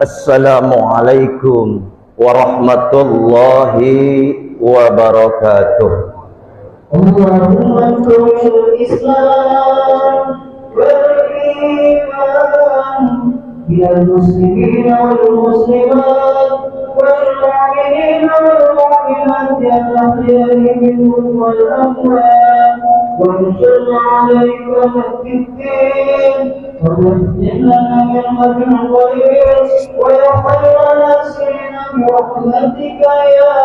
Assalamualaikum warahmatullahi wabarakatuh. Allahumma kulil Islam wal iman bilal muslimin wal muslimat wal mu'minin wal mu'minat al-ahya'i minhum wal amwat wa sallallahu alaihi wa sallam وَنَزِّلْ لَنَا مِنْ خَيْرٍ وَيَحْفَظْ نَسْلِنَا بِرَحْمَتِكَ يَا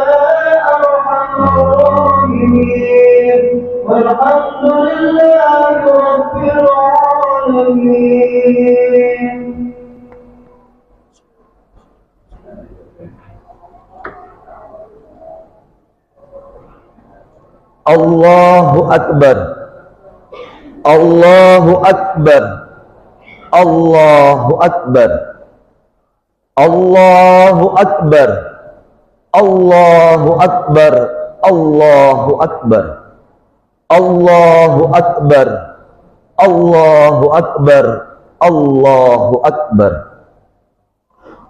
أَرْحَمَ الرَّاحِمِينَ وَالْحَمْدُ لِلَّهِ رَبِّ الْعَالَمِينَ. Allahu Akbar, Allahu Akbar, Allahu Akbar, Allahu Akbar, Allahu Akbar, Allahu Akbar, Allahu Akbar, Allahu Akbar, Allahu Akbar,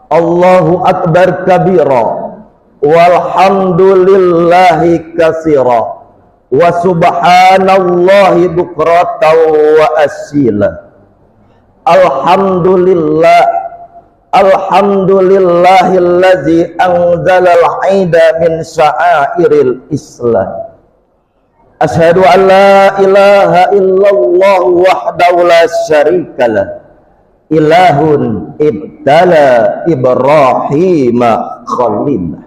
Allahu Akbar kabira, walhamdulillahi katsira, wa subhanallahi bukratan wa asila. Alhamdulillah, alhamdulillahillazi anzalal 'aida min sya'airil Islam. Asyhadu an la ilaha illallah wahdahu la syarikalah, ilahun ibtala Ibrahima khalilah.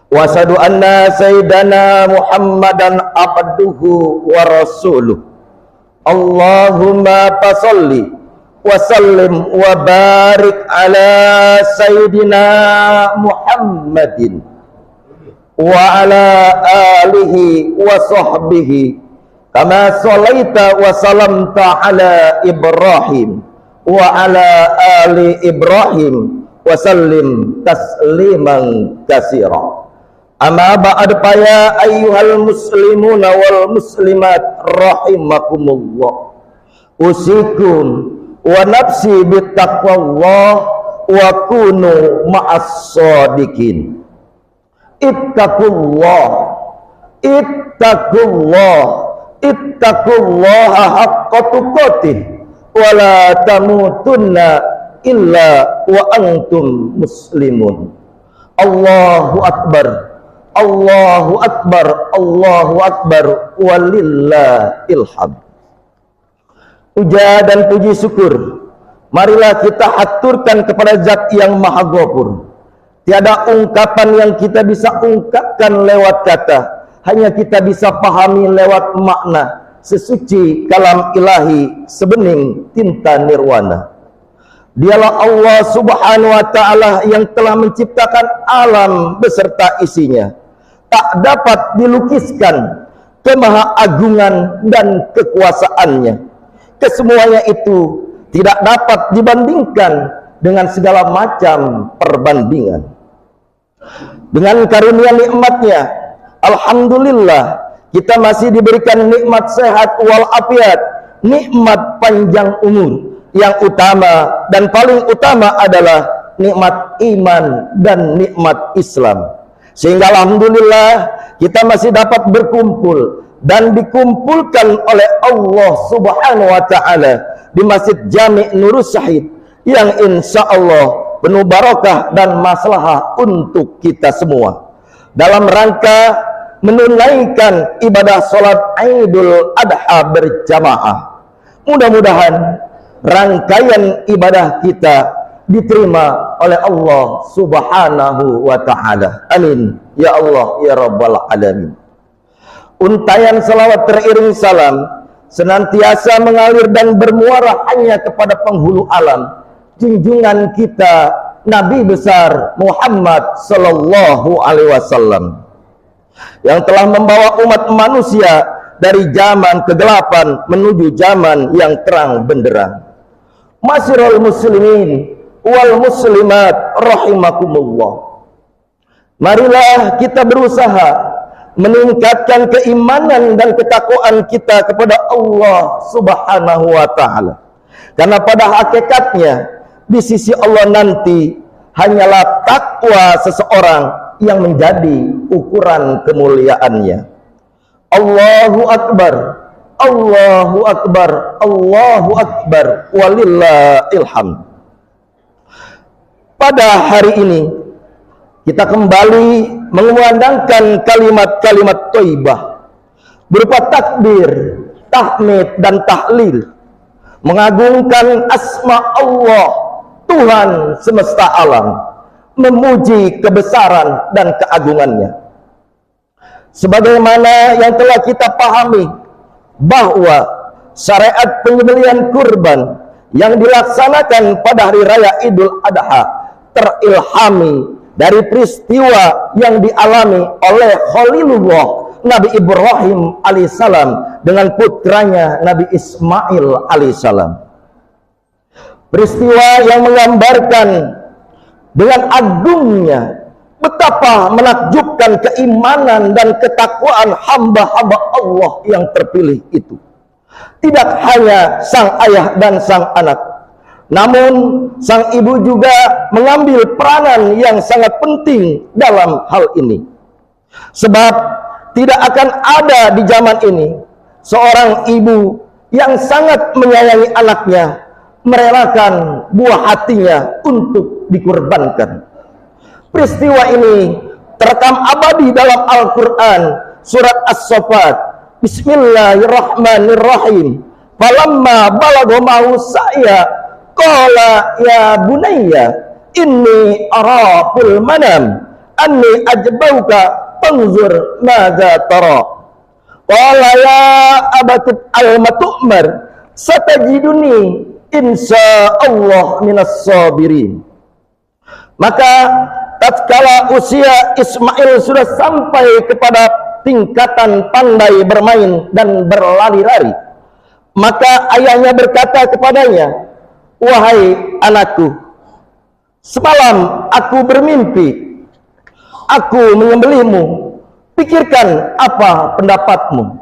Wa asyhadu anna sayyidana Muhammadan abduhu wa rasuluh. Allahumma fasalli wa sallim wa barik ala sayyidina Muhammadin wa ala alihi wa sahbihi kama sallaita wa salamta ala Ibrahim wa ala ali Ibrahim wa sallim tasliman katsira. Amma ba'd fa ya ayyuhal muslimuna wal muslimat rahimakumullah. Usikum wa nafsi bittaqwallah wa kunu ma'as shadiqin. Ittaqullah, ittaqullah, ittaqullaha haqqa tuqatih wa la tamutunna illa wa antum muslimun. Allahu akbar, Allahu akbar, Allahu akbar, walillahil hamd. Puja dan puji syukur marilah kita aturkan kepada Zat yang Maha Ghafur. Tiada ungkapan yang kita bisa ungkapkan lewat kata, hanya kita bisa pahami lewat makna. Sesuci kalam ilahi, sebening tinta nirwana. Dialah Allah subhanahu wa ta'ala yang telah menciptakan alam beserta isinya. Tak dapat dilukiskan kemahaagungan dan kekuasaannya. Kesemuanya itu tidak dapat dibandingkan dengan segala macam perbandingan. Dengan karunia nikmatnya, alhamdulillah, kita masih diberikan nikmat sehat walafiat, nikmat panjang umur. Yang utama dan paling utama adalah nikmat iman dan nikmat Islam. Sehingga alhamdulillah kita masih dapat berkumpul dan dikumpulkan oleh Allah subhanahu wa ta'ala di Masjid Jami' Nurus Syahid yang insya Allah penuh barakah dan maslahah untuk kita semua dalam rangka menunaikan ibadah sholat Idul Adha berjamaah. Mudah-mudahan rangkaian ibadah kita diterima oleh Allah subhanahu wa ta'ala. Amin ya Allah ya Rabbal alamin. Untayan salawat teriring salam senantiasa mengalir dan bermuara hanya kepada penghulu alam, junjungan kita Nabi besar Muhammad sallallahu alaihi wasallam, yang telah membawa umat manusia dari zaman kegelapan menuju zaman yang terang benderang. Masyiral muslimin wal muslimat rahimakumullah. Marilah kita berusaha meningkatkan keimanan dan ketakwaan kita kepada Allah subhanahu wa ta'ala. Karena pada hakikatnya di sisi Allah nanti hanyalah takwa seseorang yang menjadi ukuran kemuliaannya. Allahu Akbar, Allahu Akbar, Allahu Akbar, walillahil hamd. Pada hari ini kita kembali mengumandangkan kalimat-kalimat thayyibah berupa takbir, tahmid dan tahlil, mengagungkan asma Allah, Tuhan semesta alam, memuji kebesaran dan keagungannya. Sebagaimana yang telah kita pahami bahwa syariat penyembelihan kurban yang dilaksanakan pada hari raya Idul Adha terilhami dari peristiwa yang dialami oleh Khalilullah Nabi Ibrahim alaihissalam dengan putranya Nabi Ismail alaihissalam. Peristiwa yang menggambarkan dengan agungnya betapa menakjubkan keimanan dan ketakwaan hamba-hamba Allah yang terpilih itu. Tidak hanya sang ayah dan sang anak, namun sang ibu juga mengambil peranan yang sangat penting dalam hal ini. Sebab tidak akan ada di zaman ini seorang ibu yang sangat menyayangi anaknya merelakan buah hatinya untuk dikorbankan. Peristiwa ini terekam abadi dalam Al-Quran surat As-Saffat. Bismillahirrahmanirrahim. Falamma balagha ma'hu sa'ya qala ya bunayya inni ara fil manam anni ajbauka fanzur madza tara. Qala ya abati al-matu'mar satajiduni insyaallah minas sabirin. Maka tatkala usia Ismail sudah sampai kepada tingkatan pandai bermain dan berlari-lari, maka ayahnya berkata kepadanya, "Wahai anakku, semalam aku bermimpi, aku menyembelihmu, pikirkan apa pendapatmu?"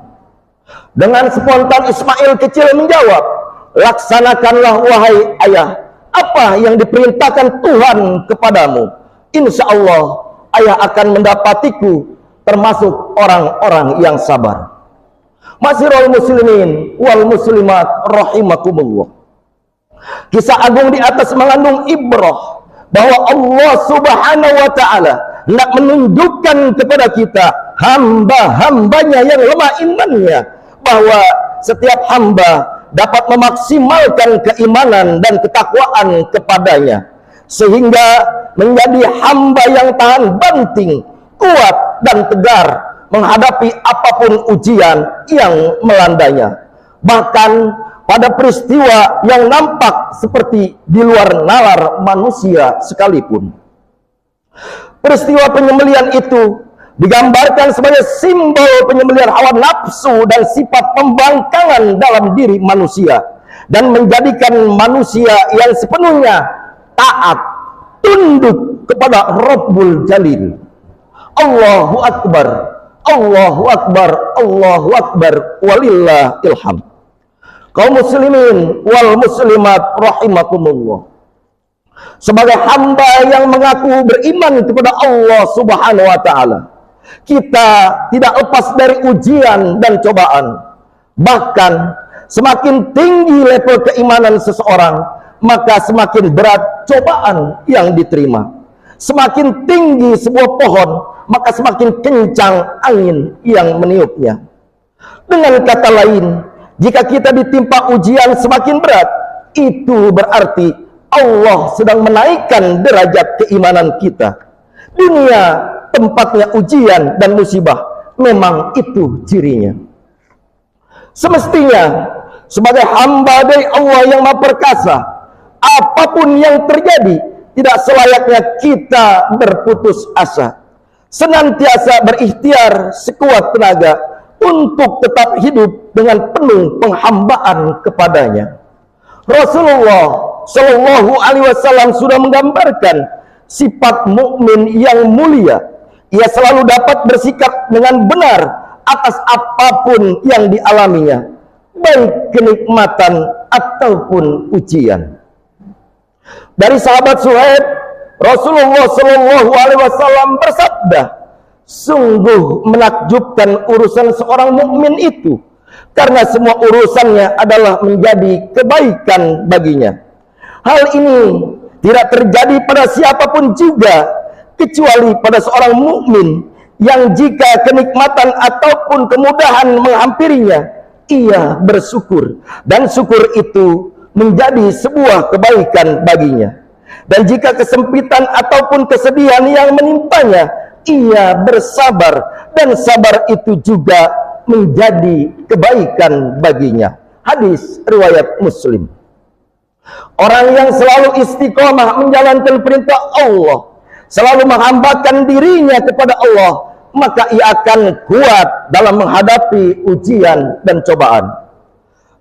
Dengan spontan Ismail kecil menjawab, "Laksanakanlah wahai ayah apa yang diperintahkan Tuhan kepadamu. Insya Allah ayah akan mendapatiku termasuk orang-orang yang sabar." Masirul muslimin wal muslimat rahimakumullah. Kisah agung di atas mengandung ibrah bahwa Allah Subhanahu wa ta'ala hendak menunjukkan kepada kita hamba-hambanya yang lemah imannya bahwa setiap hamba dapat memaksimalkan keimanan dan ketakwaan kepadanya sehingga menjadi hamba yang tahan banting, kuat dan tegar menghadapi apapun ujian yang melandanya, bahkan pada peristiwa yang nampak seperti di luar nalar manusia sekalipun. Peristiwa penyembelihan itu digambarkan sebagai simbol penyembelihan hawa nafsu dan sifat pembangkangan dalam diri manusia dan menjadikan manusia yang sepenuhnya taat, tunduk kepada Rabbul Jalil. Allahu Akbar, Allahu Akbar, Allahu Akbar, walillahil hamd. Kaum muslimin wal muslimat rahimakumullah, sebagai hamba yang mengaku beriman kepada Allah Subhanahu wa ta'ala, kita tidak lepas dari ujian dan cobaan. Bahkan semakin tinggi level keimanan seseorang, maka semakin berat cobaan yang diterima. Semakin tinggi sebuah pohon, maka semakin kencang angin yang meniupnya. Dengan kata lain, jika kita ditimpa ujian semakin berat, itu berarti Allah sedang menaikkan derajat keimanan kita. Dunia tempatnya ujian dan musibah, memang itu cirinya. Semestinya sebagai hamba dari Allah yang Maha Perkasa, apapun yang terjadi, tidak selayaknya kita berputus asa. Senantiasa berikhtiar sekuat tenaga untuk tetap hidup dengan penuh penghambaan kepadanya. Rasulullah Shallallahu Alaihi Wasallam sudah menggambarkan sifat mukmin yang mulia. Ia selalu dapat bersikap dengan benar atas apapun yang dialaminya, baik kenikmatan ataupun ujian. Dari sahabat Suhaib, Rasulullah Shallallahu Alaihi Wasallam bersabda, sungguh menakjubkan urusan seorang mukmin itu, karena semua urusannya adalah menjadi kebaikan baginya. Hal ini tidak terjadi pada siapapun juga, kecuali pada seorang mukmin yang jika kenikmatan ataupun kemudahan menghampirinya, ia bersyukur, dan syukur itu menjadi sebuah kebaikan baginya. Dan jika kesempitan ataupun kesedihan yang menimpanya, ia bersabar, dan sabar itu juga menjadi kebaikan baginya. Hadis riwayat Muslim. Orang yang selalu istiqomah menjalankan perintah Allah, selalu menghambakan dirinya kepada Allah, maka ia akan kuat dalam menghadapi ujian dan cobaan.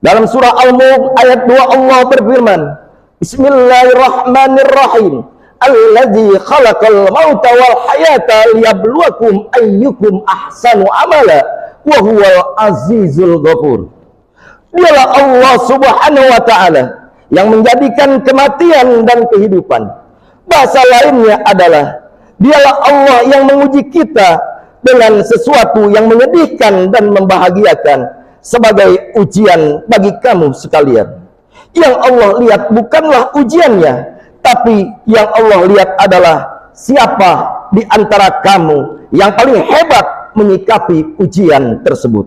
Dalam surah Al-Mulk ayat 2 Allah berfirman, Bismillahirrahmanirrahim. Alladzi khalaqal mauta wal hayata liyabluwakum ayyukum ahsanu amala wa huwal azizul ghafur. Dialah Allah Subhanahu wa taala yang menjadikan kematian dan kehidupan. Bahasa lainnya adalah dialah Allah yang menguji kita dengan sesuatu yang menyedihkan dan membahagiakan sebagai ujian bagi kamu sekalian. Yang Allah lihat bukanlah ujiannya, tapi yang Allah lihat adalah siapa di antara kamu yang paling hebat menyikapi ujian tersebut.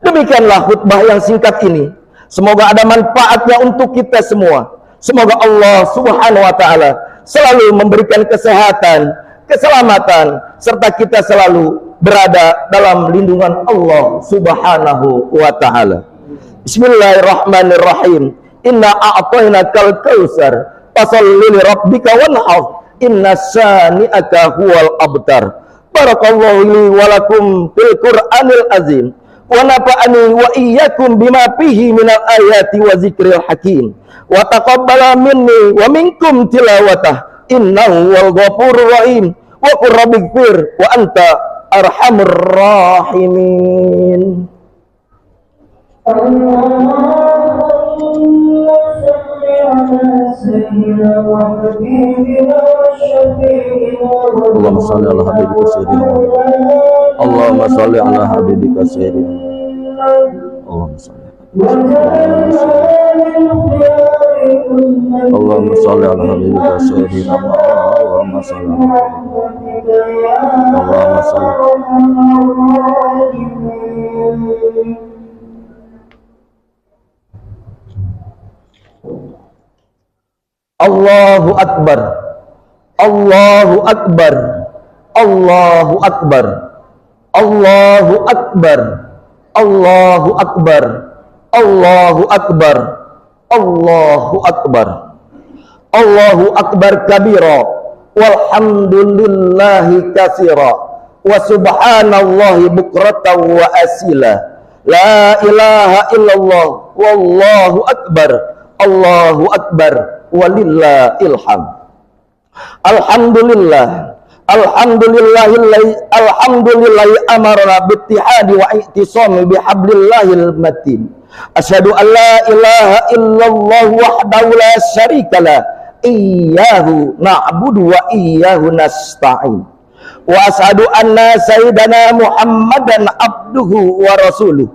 Demikianlah khutbah yang singkat ini. Semoga ada manfaatnya untuk kita semua. Semoga Allah Subhanahu wa taala selalu memberikan kesehatan, keselamatan, serta kita selalu berada dalam lindungan Allah Subhanahu wa taala. Bismillahirrahmanirrahim. Inna a'tainakal kautsar fasholli li rabbika wanhar. Inna syani'aka huwal abtar. Barakallahu li wa lakum fil Qur'anil azim. Wa nafa'ani wa iyyakum bima fihi minal ayati wa zikril hakim. Wa taqabbala minni wa minkum tilawatah. Innahu wal ghafurur rahim. Wa qur rabbighfir wa anta arhamur rahimin. Allahumma shalli ala habibika sayyidina Allahumma shalli ala habibika sayyidina Allahumma shalli Allahumma shalli ala habibika sayyidina Allahumma shalli Allahumma shalli Allahu Akbar, Allahu Akbar, Allahu Akbar, Allahu Akbar, Allahu Akbar, Allahu Akbar, Allahu Akbar, Allahu Akbar kabira, walhamdulillahi katsira, wa subhanallahi bukratan wa asila, la ilaha illallah, wallahu akbar, Allahu akbar, walillahil hamd. Alhamdulillah, alhamdulillahi amarna bittihadi wa i'tisami bihablillahil matin. Asyhadu an la ilaha illallah wahdahu la syarikalah, iyyahu na'budu wa iyyahu nasta'in. Wa asyhadu anna sayyidana Muhammadan abduhu wa rasuluh,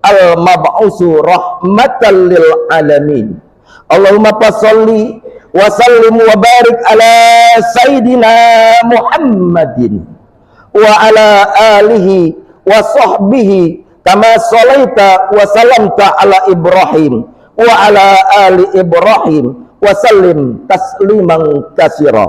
al-mab'usu rahmatan lil alamin. Allahumma shalli wa sallim wa barik ala sayyidina Muhammadin wa ala alihi wa sahbihi kama shallaita wa sallamta ala Ibrahim wa ala ali Ibrahim wa sallim tasliman katsira.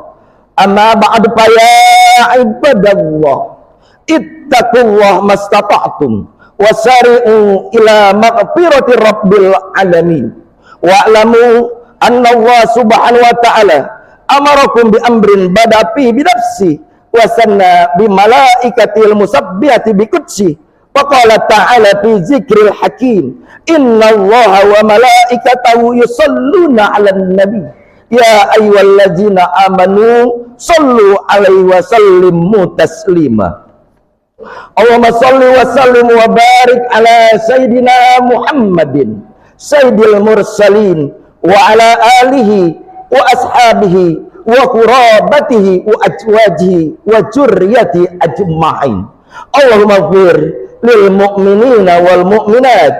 Amma ba'd fa ya ibadallah ittaqullah mastata'tum wasari'u ila maghfirati rabbil alamin. Wa'lamu anna Allah subhanahu wa ta'ala amarakum bi amrin badafi bi nafsi wa sanna bi malaikatil musabbihati bi qudsi wa qala ta'ala fi zikril hakim inna Allaha wa malaikatahu yusalluna 'alan nabi ya ayyuhallazina amanu sallu 'alaihi wa sallimu taslima. Allahumma salli wa sallim wa barik ala sayyidina Muhammadin sayyidil mursalin wa ala alihi wa ashabihi wa qurabatihi wa azwajihi wa dzurriyyati ajma'in. Allahumma ighfir lil mu'minina wal mu'minat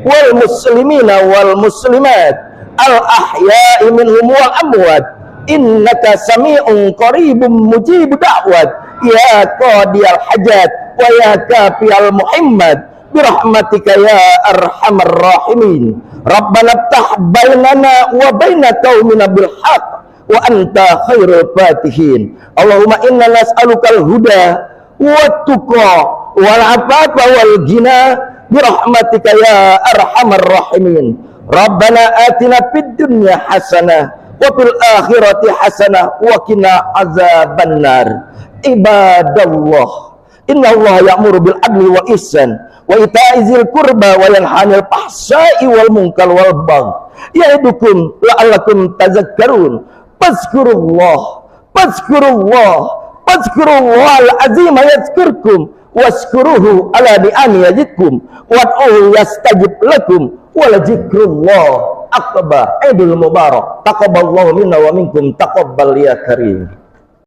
wal muslimina wal muslimat al ahya'i minhum wal amwat innaka sami'un qaribun mujibud da'wat ya qadiyal hajat wa ya kafiyal muhammad birahmatika ya arhamar rahimin. Rabbana iftah bainana wa baina qaumina bil haqq wa anta khairul fatihin. Allahumma inna nas'alukal huda wat tuqa wal afafa wal ghina birahmatika ya arhamar rahimin. Rabbana atina fid dunya hasanah wa fil akhirati hasanah wa qina azabannar. Ibadallah, innallaha ya'muru bil adli wal ihsan wa ita'i dzil qurba wa yanha 'anil fahsya'i wal munkar wal baghi ya'idukum la'allakum tadhakkarun. Fazkurullah al-azim yadhkurkum washkuruhu ala ni'ami yazidkum wad'uhu yastajib lakum wa la dzikrullah akbar. Idul mubarak. Taqabbalallahu minna wa minkum taqabbal ya karim.